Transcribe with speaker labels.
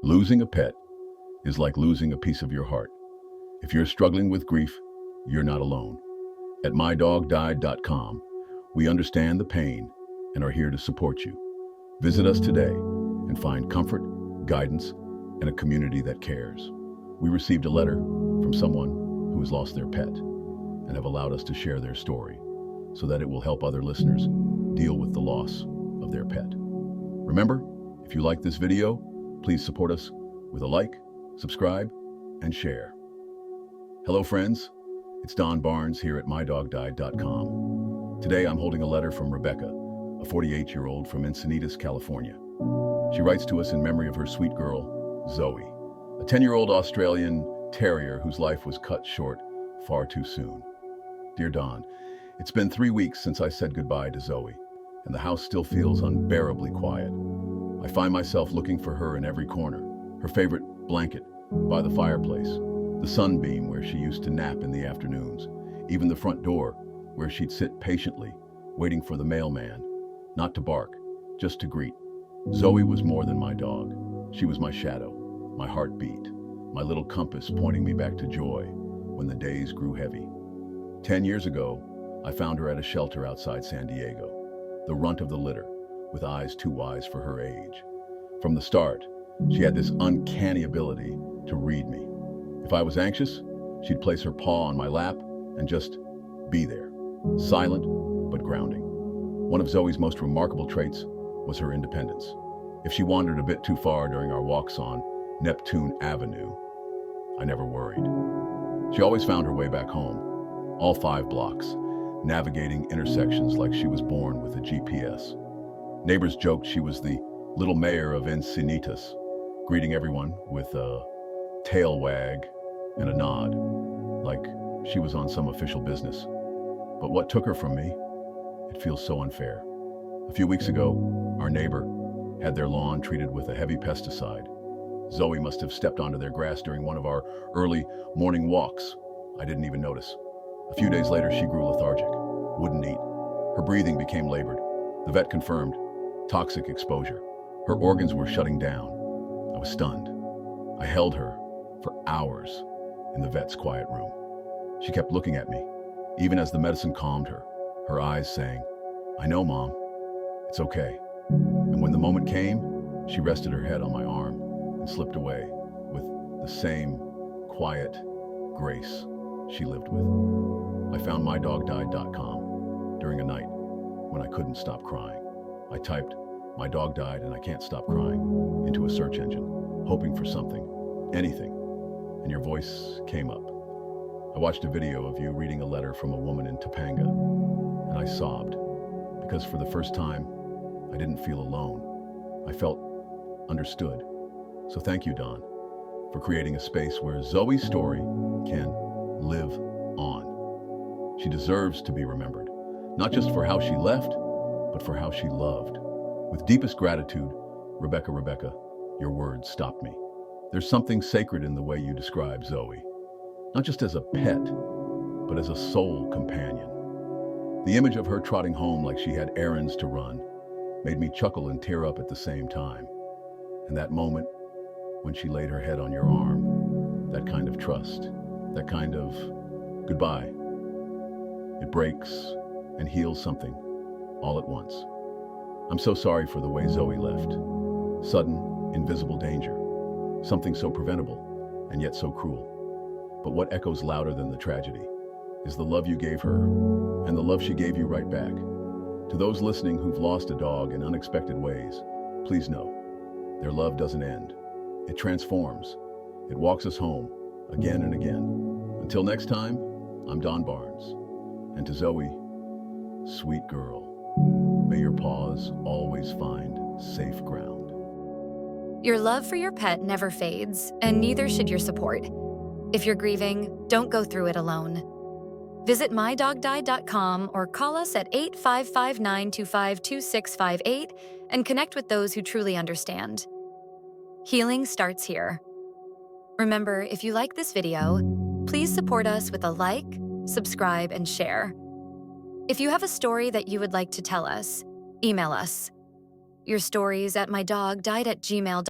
Speaker 1: Losing a pet is like losing a piece of your heart. If you're struggling with grief, you're not alone. At mydogdied.com, we understand the pain and are here to support you. Visit us today and find comfort, guidance, and a community that cares. We received a letter from someone who has lost their pet and have allowed us to share their story so that it will help other listeners deal with the loss of their pet. Remember, if you like this video, please support us with a like, subscribe, and share. Hello friends, it's Don Barnes here at mydogdied.com. Today I'm holding a letter from Rebecca, a 48-year-old from Encinitas, California. She writes to us in memory of her sweet girl, Zoey, a 10-year-old Australian Terrier whose life was cut short far too soon. Dear Don, it's been 3 weeks since I said goodbye to Zoey, and the house still feels unbearably quiet. I find myself looking for her in every corner, her favorite blanket by the fireplace, the sunbeam where she used to nap in the afternoons, even the front door where she'd sit patiently, waiting for the mailman, not to bark, just to greet. Zoey was more than my dog. She was my shadow, my heartbeat, my little compass pointing me back to joy when the days grew heavy. 10 years ago, I found her at a shelter outside San Diego, the runt of the litter, with eyes too wise for her age. From the start, she had this uncanny ability to read me. If I was anxious, she'd place her paw on my lap and just be there, silent but grounding. One of Zoey's most remarkable traits was her independence. If she wandered a bit too far during our walks on Neptune Avenue, I never worried. She always found her way back home, all 5 blocks, navigating intersections like she was born with a GPS. Neighbors joked she was the little mayor of Encinitas, greeting everyone with a tail wag and a nod, like she was on some official business. But what took her from me? It feels so unfair. A few weeks ago, our neighbor had their lawn treated with a heavy pesticide. Zoey must have stepped onto their grass during one of our early morning walks. I didn't even notice. A few days later, she grew lethargic, wouldn't eat. Her breathing became labored. The vet confirmed toxic exposure. Her organs were shutting down. I was stunned. I held her for hours in the vet's quiet room. She kept looking at me, even as the medicine calmed her, her eyes saying, "I know, Mom. It's okay." And when the moment came, she rested her head on my arm and slipped away with the same quiet grace she lived with. I found mydogdied.com during a night when I couldn't stop crying. I typed, "My dog died and I can't stop crying," into a search engine, hoping for something, anything, and your voice came up. I watched a video of you reading a letter from a woman in Topanga, and I sobbed, because for the first time, I didn't feel alone. I felt understood. So thank you, Don, for creating a space where Zoey's story can live on. She deserves to be remembered, not just for how she left, but for how she loved. With deepest gratitude, Rebecca, your words stopped me. There's something sacred in the way you describe Zoey, not just as a pet, but as a soul companion. The image of her trotting home like she had errands to run made me chuckle and tear up at the same time. And that moment when she laid her head on your arm, that kind of trust, that kind of goodbye, it breaks and heals something all at once. I'm so sorry for the way Zoey left. Sudden, invisible danger. Something so preventable and yet so cruel. But what echoes louder than the tragedy is the love you gave her and the love she gave you right back. To those listening who've lost a dog in unexpected ways, please know, their love doesn't end. It transforms. It walks us home again and again. Until next time, I'm Don Barnes. And to Zoey, sweet girl, may your paws always find safe ground.
Speaker 2: Your love for your pet never fades, and neither should your support. If you're grieving, don't go through it alone. Visit mydogdied.com or call us at 855-925-2658 and connect with those who truly understand. Healing starts here. Remember, if you like this video, please support us with a like, subscribe, and share. If you have a story that you would like to tell us, email us. Your stories at mydogdied@gmail.com.